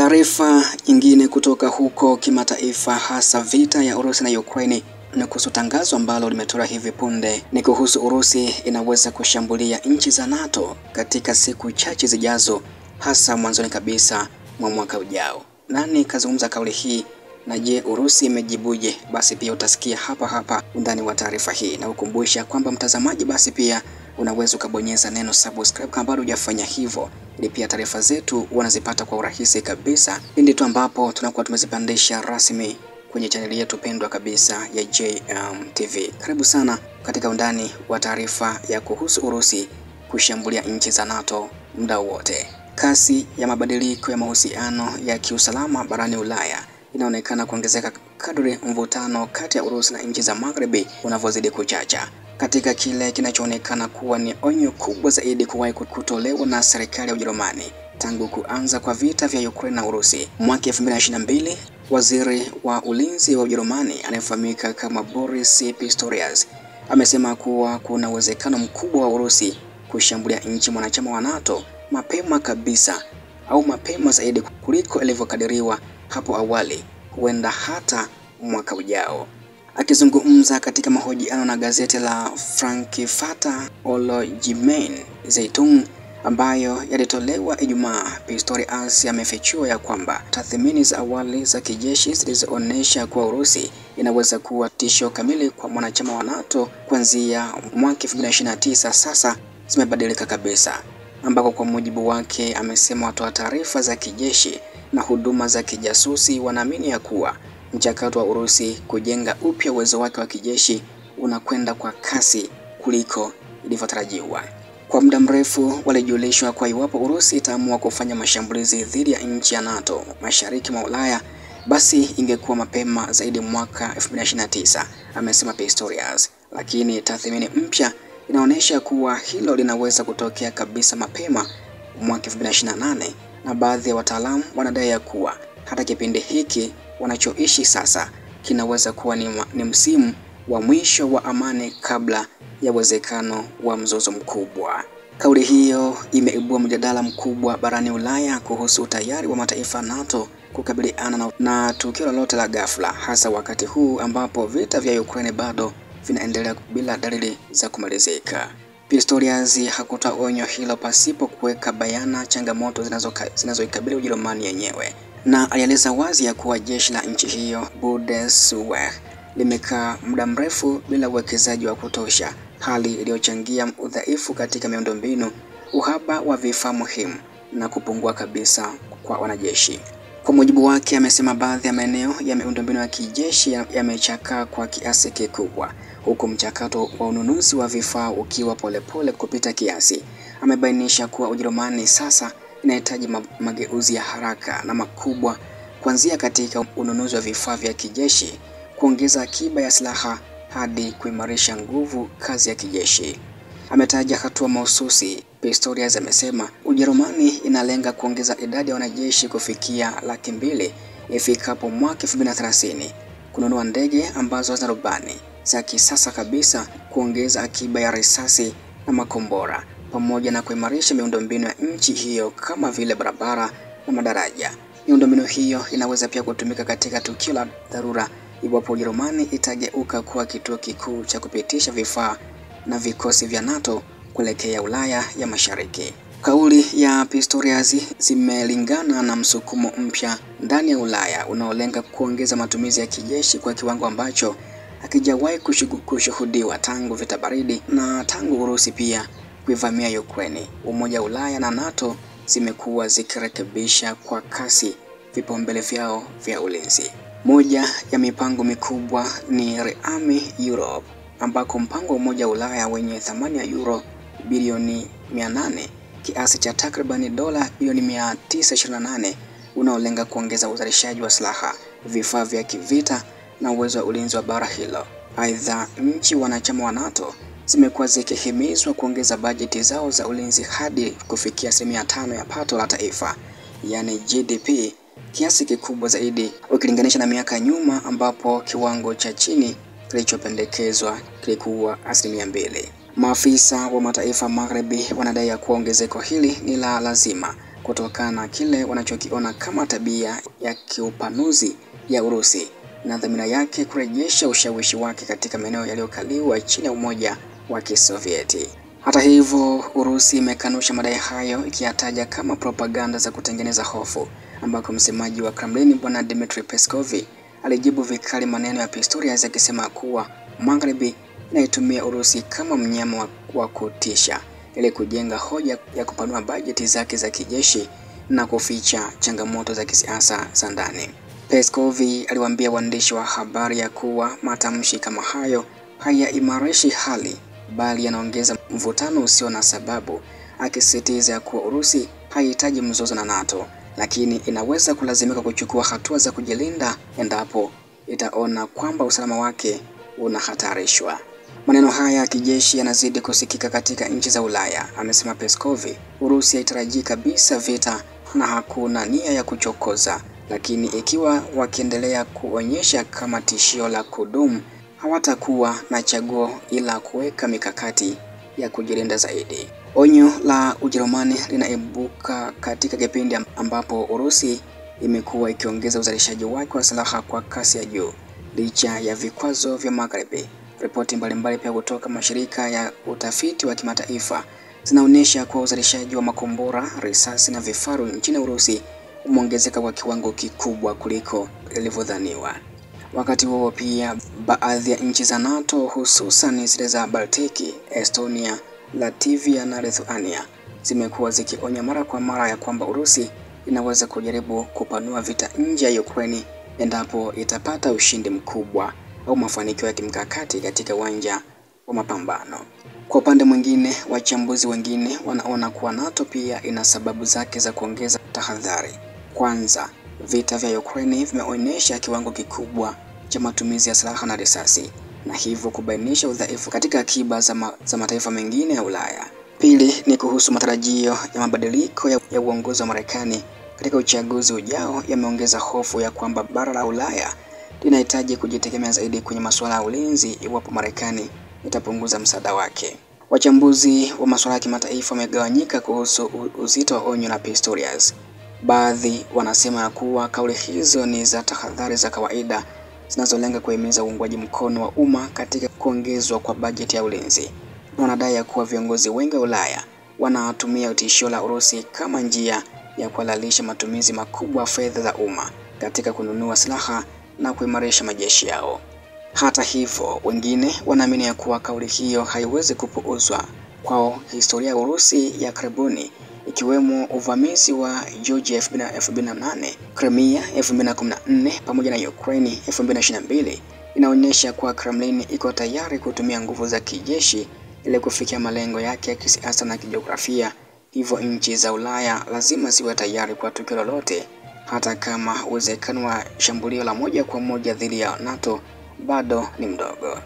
Taarifa nyingine kutoka huko kimataifa, hasa vita ya Urusi na Ukraine, ni kuhusu tangazo ambalo limetolewa hivi punde. Ni kuhusu Urusi inaweza kushambulia nchi za NATO katika siku chache zijazo, hasa mwanzoni kabisa mwa mwaka ujao. Nani kazungumza kauli hii, na je, Urusi imejibuje? Basi pia utasikia hapa undani wa taarifa hii, na ukumbusha kwamba mtazamaji, basi pia unaweza ukabonyeza neno subscribe kama bado hujafanya hivyo, ili pia taarifa zetu unazipata kwa urahisi kabisa pindi tu ambapo tunakuwa tumezipandisha rasmi kwenye chaneli yetu pendwa kabisa ya JM TV. Karibu sana katika undani wa taarifa ya kuhusu Urusi kushambulia nchi za NATO muda wote. Kasi ya mabadiliko ya mahusiano ya kiusalama barani Ulaya inaonekana kuongezeka kadri mvutano kati ya Urusi na nchi za Magharibi unavyozidi kuchacha, katika kile kinachoonekana kuwa ni onyo kubwa zaidi kuwahi kutolewa na serikali ya Ujerumani tangu kuanza kwa vita vya Ukraine na Urusi mwaka 2022. Waziri wa ulinzi wa Ujerumani anayefahamika kama Boris Pistorius amesema kuwa kuna uwezekano mkubwa wa Urusi kushambulia nchi mwanachama wa NATO mapema kabisa, au mapema zaidi kuliko ilivyokadiriwa hapo awali, huenda hata mwaka ujao. Akizungumza katika mahojiano na gazeti la Frankfurter Allgemeine Zeitung ambayo yalitolewa Ijumaa, Pistorius amefichua ya kwamba tathmini za awali za kijeshi zilizoonyesha kuwa Urusi inaweza kuwa tisho kamili kwa mwanachama wa NATO kuanzia mwaka 2029 sasa zimebadilika kabisa, ambako kwa mujibu wake amesema watoa taarifa za kijeshi na huduma za kijasusi wanaamini ya kuwa mchakato wa Urusi kujenga upya uwezo wake wa kijeshi unakwenda kwa kasi kuliko ilivyotarajiwa. Kwa muda mrefu walijulishwa kwa iwapo Urusi itaamua kufanya mashambulizi dhidi ya nchi ya NATO mashariki mwa Ulaya, basi ingekuwa mapema zaidi mwaka 2029, amesema Pistorius. Lakini tathmini mpya inaonyesha kuwa hilo linaweza kutokea kabisa mapema mwaka 2028, na baadhi ya wataalamu wanadai ya kuwa hata kipindi hiki wanachoishi sasa kinaweza kuwa ni msimu wa mwisho wa amani kabla ya uwezekano wa mzozo mkubwa. Kauli hiyo imeibua mjadala mkubwa barani Ulaya kuhusu utayari wa mataifa NATO kukabiliana na tukio lolote la ghafla, hasa wakati huu ambapo vita vya Ukraine bado vinaendelea bila dalili za kumalizika. Pistorius hakutoa onyo hilo pasipo kuweka bayana changamoto zinazoikabili Ujerumani yenyewe, na alieleza wazi ya kuwa jeshi la nchi hiyo Bundeswehr limekaa muda mrefu bila uwekezaji wa kutosha, hali iliyochangia udhaifu katika miundombinu, uhaba wa vifaa muhimu na kupungua kabisa kwa wanajeshi. Kwa mujibu wake, amesema baadhi ya maeneo ya miundombinu ya kijeshi yamechakaa kwa kiasi kikubwa, huku mchakato wa ununuzi wa vifaa ukiwa polepole kupita kiasi. Amebainisha kuwa Ujerumani sasa inahitaji mageuzi ya haraka na makubwa, kuanzia katika ununuzi wa vifaa vya kijeshi, kuongeza akiba ya silaha hadi kuimarisha nguvu kazi ya kijeshi. Ametaja hatua mahususi. Pistorius amesema Ujerumani inalenga kuongeza idadi ya wanajeshi kufikia 200,000 ifikapo mwaka 2030, kununua ndege ambazo hazina rubani za kisasa kabisa, kuongeza akiba ya risasi na makombora, pamoja na kuimarisha miundombinu ya nchi hiyo kama vile barabara na madaraja. Miundombinu hiyo inaweza pia kutumika katika tukio la dharura iwapo Ujerumani itageuka kuwa kituo kikuu cha kupitisha vifaa na vikosi vya NATO kuelekea Ulaya ya Mashariki. Kauli ya Pistorius zimelingana na msukumo mpya ndani ya Ulaya unaolenga kuongeza matumizi ya kijeshi kwa kiwango ambacho hakijawahi kushuhudiwa tangu vita baridi na tangu Urusi pia kuivamia Ukraine. Umoja wa Ulaya na NATO zimekuwa zikirekebisha kwa kasi vipaumbele vyao vya ulinzi. Moja ya mipango mikubwa ni Rearm Europe, ambako mpango wa Umoja wa Ulaya wenye thamani ya euro bilioni 800, kiasi cha takribani dola bilioni 928, unaolenga kuongeza uzalishaji wa silaha, vifaa vya kivita na uwezo wa ulinzi wa bara hilo. Aidha, nchi wanachama wa NATO zimekuwa zikihimizwa kuongeza bajeti zao za ulinzi hadi kufikia 5% ya pato la taifa, yani GDP, kiasi kikubwa zaidi ukilinganisha na miaka nyuma ambapo kiwango cha chini kilichopendekezwa kilikuwa 2%. Maafisa wa mataifa Magharibi wanadai kuwa ongezeko hili ni la lazima kutokana na kile wanachokiona kama tabia ya kiupanuzi ya Urusi na dhamira yake kurejesha ushawishi wake katika maeneo yaliyokaliwa chini ya Umoja wa Kisovieti. Hata hivyo, Urusi imekanusha madai hayo, ikiyataja kama propaganda za kutengeneza hofu, ambako msemaji wa Kremlin Bwana Dmitry Peskov alijibu vikali maneno ya Pistorius akisema kuwa Magharibi inaitumia Urusi kama mnyama wa kutisha ili kujenga hoja ya kupanua bajeti zake za kijeshi na kuficha changamoto za kisiasa za ndani. Peskov aliwaambia waandishi wa habari ya kuwa matamshi kama hayo hayaimarishi hali bali yanaongeza mvutano usio na sababu, akisisitiza kuwa Urusi haihitaji mzozo na NATO, lakini inaweza kulazimika kuchukua hatua za kujilinda endapo itaona kwamba usalama wake unahatarishwa. Maneno haya ya kijeshi yanazidi kusikika katika nchi za Ulaya, amesema Peskov. Urusi haitarajii kabisa vita na hakuna nia ya kuchokoza, lakini ikiwa wakiendelea kuonyesha kama tishio la kudumu, hawatakuwa na chaguo ila kuweka mikakati ya kujilinda zaidi. Onyo la Ujerumani linaibuka katika kipindi ambapo Urusi imekuwa ikiongeza uzalishaji wake wa silaha kwa kasi ya juu licha ya vikwazo vya Magharibi. Ripoti mbalimbali pia kutoka mashirika ya utafiti wa kimataifa zinaonyesha kuwa uzalishaji wa makombora, risasi na vifaru nchini Urusi umeongezeka kwa kiwango kikubwa kuliko ilivyodhaniwa. Wakati huo pia, baadhi ya nchi za NATO hususan zile za Baltiki, Estonia, Latvia na Lithuania zimekuwa zikionya mara kwa mara ya kwamba Urusi inaweza kujaribu kupanua vita nje ya Ukraine endapo itapata ushindi mkubwa au mafanikio ya kimkakati katika uwanja wa mapambano. Kwa upande mwingine, wachambuzi wengine wanaona kuwa NATO pia ina sababu zake za kuongeza tahadhari. Kwanza, vita vya Ukraine vimeonyesha kiwango kikubwa cha matumizi ya silaha na risasi, na hivyo kubainisha udhaifu katika akiba za mataifa mengine ya Ulaya. Pili ni kuhusu matarajio ya mabadiliko ya uongozi wa Marekani katika uchaguzi ujao, yameongeza hofu ya kwamba bara la Ulaya linahitaji kujitegemea zaidi kwenye masuala ya ulinzi iwapo Marekani itapunguza msaada wake. Wachambuzi wa masuala ya kimataifa wamegawanyika kuhusu uzito wa onyo la Pistorius. Baadhi wanasema kuwa kauli hizo ni za tahadhari za kawaida zinazolenga kuhimiza uungwaji mkono wa umma katika kuongezwa kwa bajeti ya ulinzi. Wanadai ya kuwa viongozi wengi wa Ulaya wanatumia tishio la Urusi kama njia ya kuhalalisha matumizi makubwa ya fedha za umma katika kununua silaha na kuimarisha majeshi yao. Hata hivyo, wengine wanaamini ya kuwa kauli hiyo haiwezi kupuuzwa. Kwao, historia ya Urusi ya karibuni, ikiwemo uvamizi wa Georgia 2008, Crimea 2014 pamoja na Ukraine 2022, inaonyesha kuwa Kremlin iko tayari kutumia nguvu za kijeshi ili kufikia malengo yake ya kisiasa na kijiografia. Hivyo nchi za Ulaya lazima ziwe tayari kwa tukio lolote, hata kama uwezekano wa shambulio la moja kwa moja dhidi ya NATO bado ni mdogo.